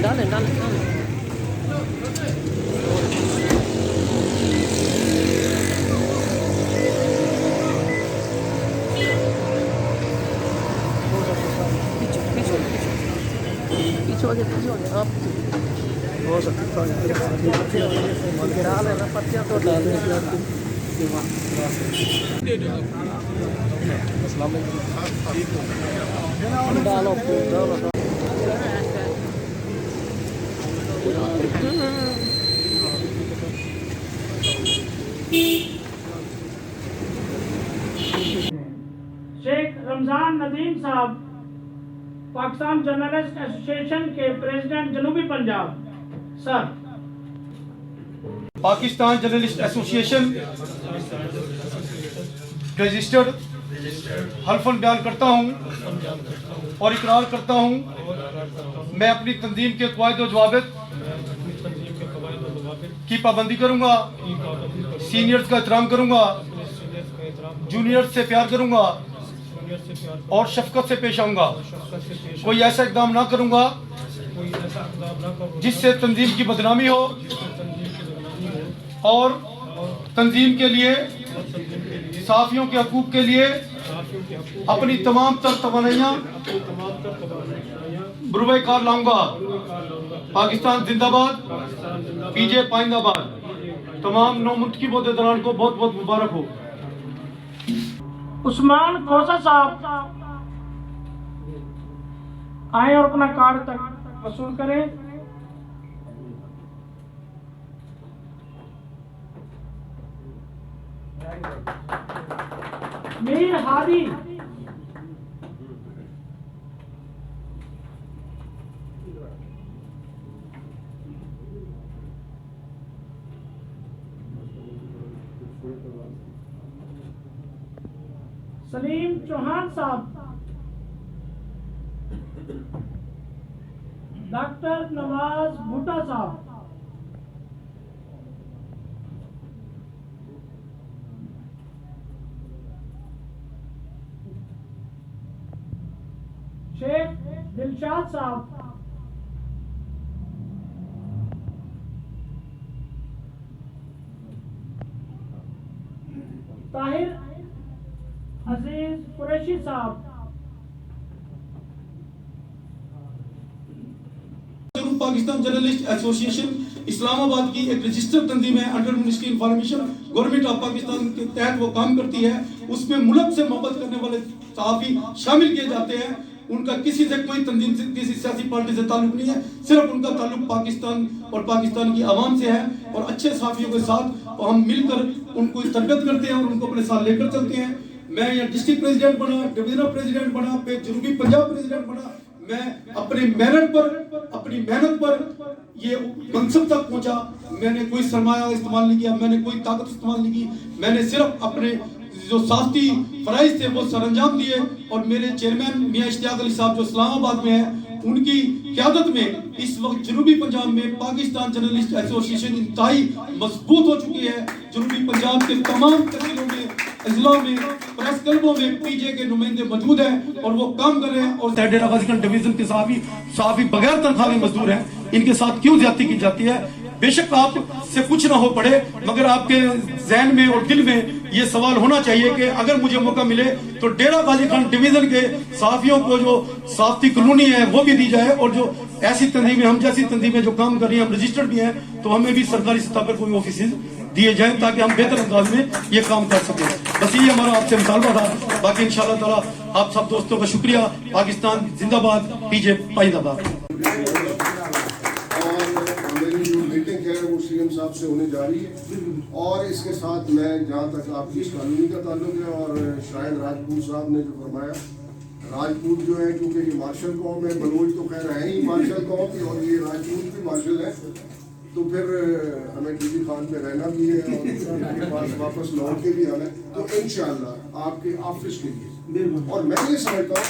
डालें डालें डालें। पीछे पीछे पीछे हो गया आप हो सकता है गिरा लेना पत्तियाँ तो डाल डालो डालो। शेख रमजान नदीम साहब पाकिस्तान जर्नलिस्ट एसोसिएशन के प्रेसिडेंट जनूबी Punjab. Sir. Pakistan journalist association registered हल्फन बयान करता हूँ और इकरार करता हूँ मैं अपनी तंजीम के क़वाइद व ज़वाबित की पाबंदी करूँगा, सीनियर्स का एहतराम करूँगा, जूनियर्स से प्यार करूँगा और शफकत से पेश आऊँगा। कोई ऐसा इक़दाम ना करूँगा जिससे तंजीम की बदनामी हो और तंजीम के लिए, साफियों के हकूक़ के लिए अपनी तमाम तर तवानाइयाँ बुरुए कार लाऊंगा। पाकिस्तान जिंदाबाद, पीजे पाइंदाबाद। तमाम नौ मुंतखब अहदेदारान को बहुत बहुत मुबारक हो। उस्मान खोसा साहब आए और अपना कार्ड तक वसूल करें। मीर हादी सलीम चौहान साहब, डॉक्टर नवाज भुट्टा साहब, शेख दिलशाद साहब, ताहिर अजीज कुरैशी साहब, पाकिस्तान जर्नलिस्ट एसोसिएशन इस्लामाबाद की एक रजिस्टर्ड तंजीम है, under ministry information government of Pakistan के तहत वो काम करती है। उसमें मुल्क से मोहब्बत करने वाले सहाफ़ी शामिल किए जाते हैं। उनका किसी से कोई तंजीम से, किसी सियासी पार्टी से ताल्लुक नहीं है, सिर्फ उनका ताल्लुक पाकिस्तान और पाकिस्तान की आवाम से है। और अच्छे सहाफ़ियों के साथ हम मिलकर उनको तरबियत करते हैं और उनको अपने साथ लेकर चलते हैं। मैं यहाँ डिस्ट्रिक्ट प्रेसिडेंट बना, डिविजनल प्रेसिडेंट बना, फिर जनूबी पंजाब प्रेसिडेंट बना। मैं अपनी मेहनत पर ये मनसब तक पहुंचा। मैंने कोई सरमाया इस्तेमाल नहीं किया, मैंने कोई ताकत इस्तेमाल नहीं की। मैंने सिर्फ अपने जो साथी फराइज थे वो सरअंजाम दिए। और मेरे चेयरमैन मियां इश्तियाक अली साहब जो इस्लामाबाद में हैं, उनकी क़यादत में इस वक्त जनूबी पंजाब में पाकिस्तान जर्नलिस्ट एसोसिएशन इंतहाई मजबूत हो चुकी है। जनूबी पंजाब के तमाम तहसीलों में, अजला में, प्रेस क्लबों में पीजे के नुमाइंदे मौजूद हैं और वो काम कर रहे हैं। और डेरा गाजी खान डिवीजन के सहाफ़ी बगैर तनख्वाह के मजदूर हैं, इनके साथ क्यों ज्यादती की जाती है? बेशक आपसे कुछ ना हो पड़े, मगर आपके जहन में और दिल में ये सवाल होना चाहिए कि अगर मुझे मौका मिले तो डेरा गाजी खान डिवीजन के सहाफ़ियों को जो साफ्ती कॉलोनी है वो भी दी जाए। और जो ऐसी तंजीमें, हम जैसी तंजीमें जो काम कर रही हैं, हम रजिस्टर्ड भी हैं, तो हमें भी सरकारी सतह पर कोई ऑफिस दिए जाएं ताकि हम बेहतर अंदाज में ये काम कर सकें। बस ये हमारा आपसे मुतालबा था। बाकी इंशाअल्लाह ताला आप सब दोस्तों का शुक्रिया। पाकिस्तान जिंदाबाद, पीजे पाइंदाबाद। सीएम साहब से होने जा रही है। और इसके साथ मैं जहाँ तक आपकी इस कॉलोनी का ताल्लुक है, और शायद राजपूत साहब ने जो फरमाया, राजपूत जो है क्योंकि ये मार्शल कौम है, बलोच तो खैर है ही मार्शल कौम की, और ये राजपूत भी मार्शल है, तो फिर हमें टीवी खान में रहना भी है और उनके पास वापस लौट के भी आना है। तो इंशाअल्लाह आपके ऑफिस के लिए, और मैं ये समझता हूँ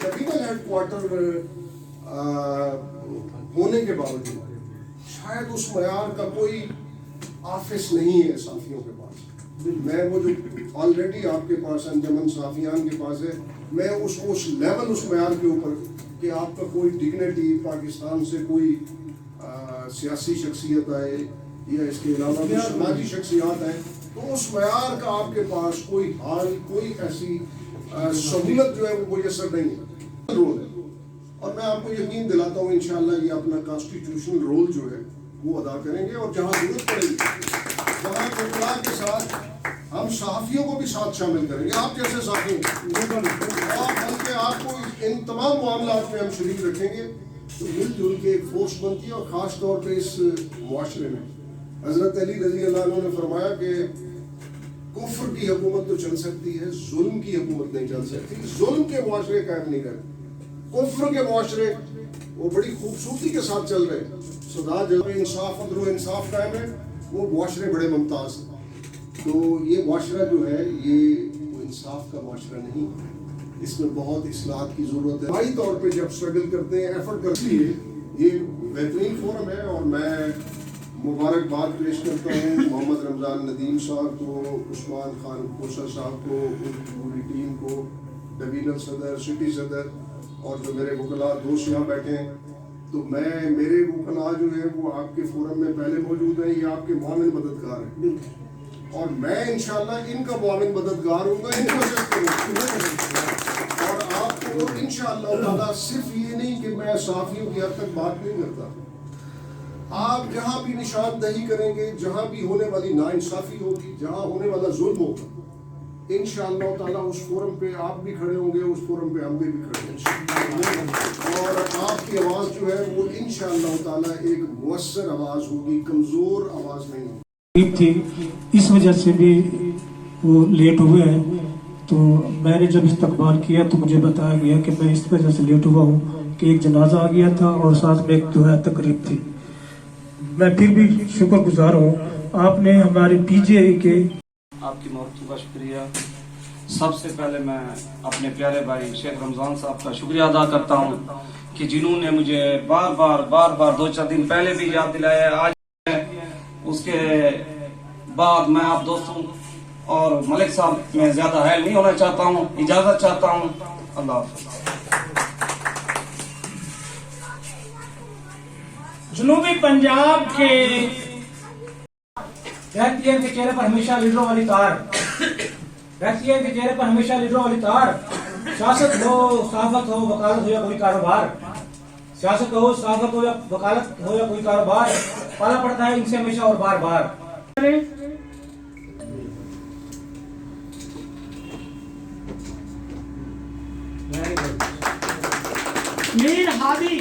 डिवीजनल हेडक्वार्टर होने के बावजूद शायद उस मयार का कोई ऑफिस नहीं है साथियों के पास। मैं वो जो ऑलरेडी आपके पास अंजमन साफियान के पास है, मैं उस लेवल, उस मैार के ऊपर कि आपका कोई डिग्निटी, पाकिस्तान से कोई सियासी शख्सियत आए या इसके अलावा कोई समाजी शख्सियात आए, तो उस मैार का आपके पास कोई हाल, कोई ऐसी सहूलत जो है वो मुयसर नहीं है। रोल है और मैं आपको यकीन दिलाता हूँ इंशाअल्लाह ये अपना कॉन्स्टिट्यूशनल रोल जो है वो अदा करेंगे। और जहाँ जरूरत पड़ेगी, जहाँ वकला के साथ हम सहाफ़ियों को भी साथ शामिल करेंगे, आप जैसे साथी और बल्कि आपको इन तमाम मामलात में हम शरीक रखेंगे, तो मिलजुल के एक फोर्स बनती है। और ख़ास तौर पर इस मुआशरे में हज़रत अली रज़ी अल्लाह अन्हु ने फरमाया कि कुफ्र की हुकूमत तो चल सकती है, जुल्म की हुकूमत नहीं चल सकती। जुल्म के मुआशरे कायम नहीं करते, कुफ्र के मुआशरे वो बड़ी खूबसूरती के साथ चल रहे। सदा जब इंसाफ, अदल व इंसाफ कायम है, वो मुआशरे बड़े मुमताज़ हैं। तो ये मुआशरा जो है ये वो इंसाफ का मुआशरा नहीं, इसमें बहुत इस्लाहत की ज़रूरत है। भाई तौर पे जब स्ट्रगल करते हैं, एफर्ट करती है, ये बेहतरीन फोरम है। और मैं मुबारकबाद पेश करता हूँ मोहम्मद रमज़ान नदीम साहब को, उस्मान खान कोसर साहब को, उनकी पूरी टीम को, डिवीजनल सदर, सिटी सदर और जो मेरे वकला दोस्त यहाँ बैठे हैं। तो मेरे वकला जो है वो आपके फोरम में पहले मौजूद है, ये आपके मुआविन मददगार हैं और मैं इंशाल्लाह इनका मुआविन मददगार हूँगा, इनको मदद करूँगा। और आपको इंशाअल्लाह ताला सिर्फ ये नहीं कि मैं साफियों की हद तक बात नहीं करता, आप जहाँ भी निशानदही करेंगे, जहाँ भी होने वाली नाइंसाफ़ी होगी, जहाँ होने वाला जुल्म होगा, इंशाअल्लाह ताला उस फोरम पे आप भी खड़े होंगे, उस फोरम पे हम भी खड़े होंगे। और आपकी आवाज़ जो है वो इंशाअल्लाह ताला एक मुअस्सर आवाज़ होगी, कमज़ोर आवाज़ नहीं होगी। थी इस वजह से भी वो लेट हुए हैं। तो मैंने जब इस्तकबाल किया तो मुझे बताया गया कि मैं इस वजह से लेट हुआ हूँ कि एक जनाजा आ गया था और साथ में एक जो है तकरीब थी। मैं फिर भी शुक्रगुजार हूँ, आपने हमारे पीजीआई के आपकी मोहब्बत का शुक्रिया। सबसे पहले मैं अपने प्यारे भाई शेख रमज़ान साहब का शुक्रिया अदा करता हूँ कि जिन्होंने मुझे बार बार 2-4 दिन पहले भी याद दिलाया। आज उसके बाद मैं आप दोस्तों और मलिक साहब में ज्यादा हैल नहीं होना चाहता हूँ, इजाजत चाहता हूँ। अल्लाह हाफ़िज़। जनूबी पंजाब के व्यक्ति के चेहरे पर हमेशा लीडरों वाली तार, व्यक्ति के चेहरे पर हमेशा लीडरों वाली तार। सियासत हो, सहाफत हो, वकालत हो या कोई कारोबार, सियासत हो, सहाफत हो या वकालत हो या कोई कारोबार, पाला पड़ता है इनसे हमेशा और बार बार। मीर हादी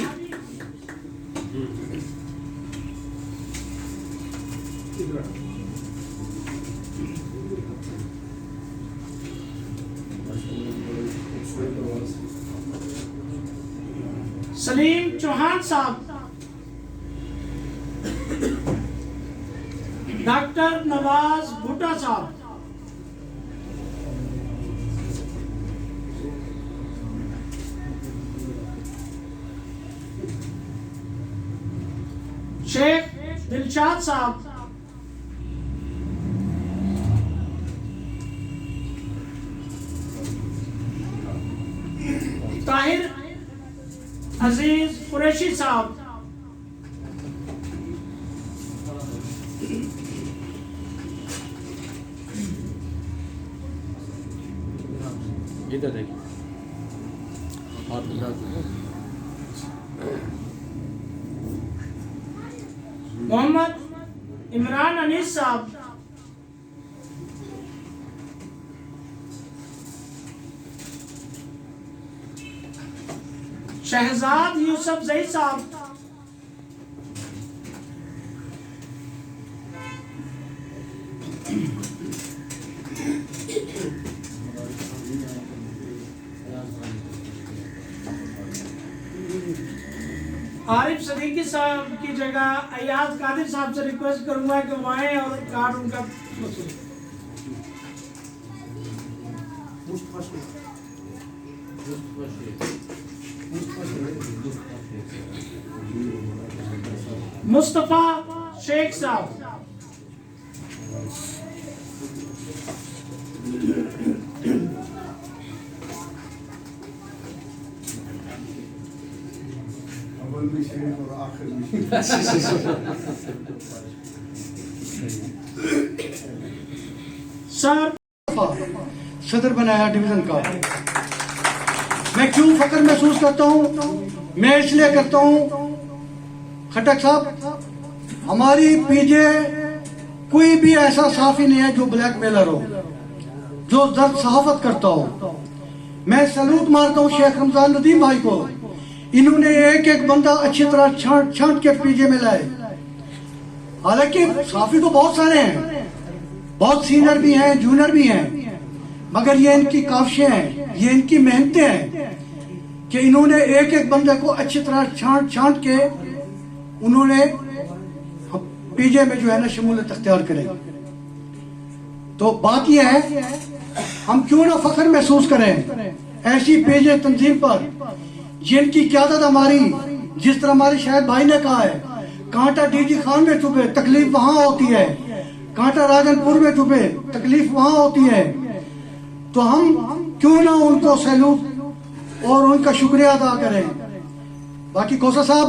सलीम चौहान साहब, डॉक्टर नवाज भुट्टा साहब, शेख दिलशाद साहब, ताहिर अजीज कुरैशी साहब, इधर देखिए मोहम्मद इमरान अनीस साहब, शहजाद यूसुफ जई साहब, आरिफ सदीकी साहब की जगह अयाज कादिर साहब से रिक्वेस्ट करूंगा कि वो आए और कार्ड उनका मुस्तफा शेख साहब, अव्वल भी शेख और आखिर भी शेख। सर सदर बनाया डिवीजन का। मैं क्यों फख्र महसूस करता हूँ? मैं इसलिए करता हूँ खटक साहब, हमारी पीजे कोई भी ऐसा साफी नहीं है जो ब्लैकमेलर हो, जो दर्द सहाफत करता हो। मैं सैल्यूट मारता हूँ शेख रमजान नदीम भाई को। इन्होंने एक एक बंदा अच्छी तरह छांट के पीजे में लाए। हालांकि साफी तो बहुत सारे हैं, बहुत सीनियर भी हैं, जूनियर भी हैं, मगर ये इनकी काविशें हैं, ये इनकी मेहनतें हैं कि इन्होंने एक एक बंदे को अच्छी तरह छांट के उन्होंने पीजे में जो है ना शमूलियत अख्तियार करें। तो बात यह है, हम क्यों ना फख्र महसूस करें ऐसी पीजे तंजीम पर जिनकी क़यादत हमारी, जिस तरह हमारे शायद भाई ने कहा है, कांटा डीजी खान में चुभे तकलीफ वहां होती है, कांटा राजनपुर में चुभे तकलीफ वहां होती है। तो हम क्यों ना उनको सैल्यूट और उनका शुक्रिया अदा करें। बाकी कोसा साहब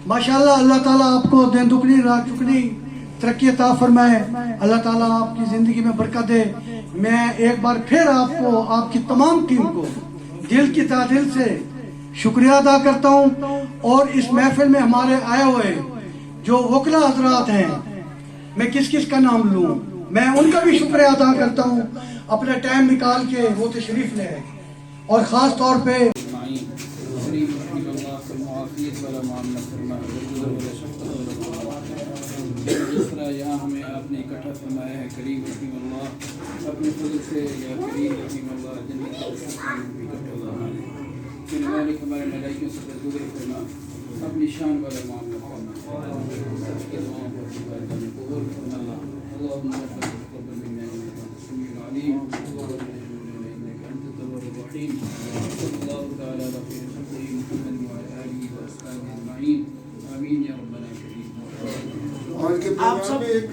माशाल्लाह, अल्लाह ताला आपको दिन दुगनी रात चुगनी तरक्की अता फरमाए, अल्लाह ताला आपकी जिंदगी में बरकत दे। मैं एक बार फिर आपको, आपकी तमाम टीम को दिल की तादिल से शुक्रिया अदा करता हूँ। और इस महफिल में हमारे आए हुए जो वकला हजरात हैं, मैं किस किस का नाम लूँ, मैं उनका भी शुक्रिया अदा करता हूँ, अपना टाइम निकाल के वो तशरीफ ले। और ख़ास तौर पे जिस तरह यहाँ हमें आपने इकट्ठा फरमाया है, करीम रहीम अल्लाह अपने फजल से या करीम रहीम अल्लाह जन्नत के इकट्ठा फिर मालिक हमारे मलाइकों से गुजर करना, अपनी शान वाला मामला करना, सबकी दुआओं को कबूल करना। अल्लाहुम्मा तक़ब्बल मिन्ना इन्नका समीउल अलीम व इन्नका अंतत तव्वाबुर रहीम। सल्लल्लाहु तआला अला खैरि मुहम्मद व अला आलिहि व अस्हाबिहि अजमईन। आमीन या रब्बल आलमीन। आज के प्रोग्राम में एक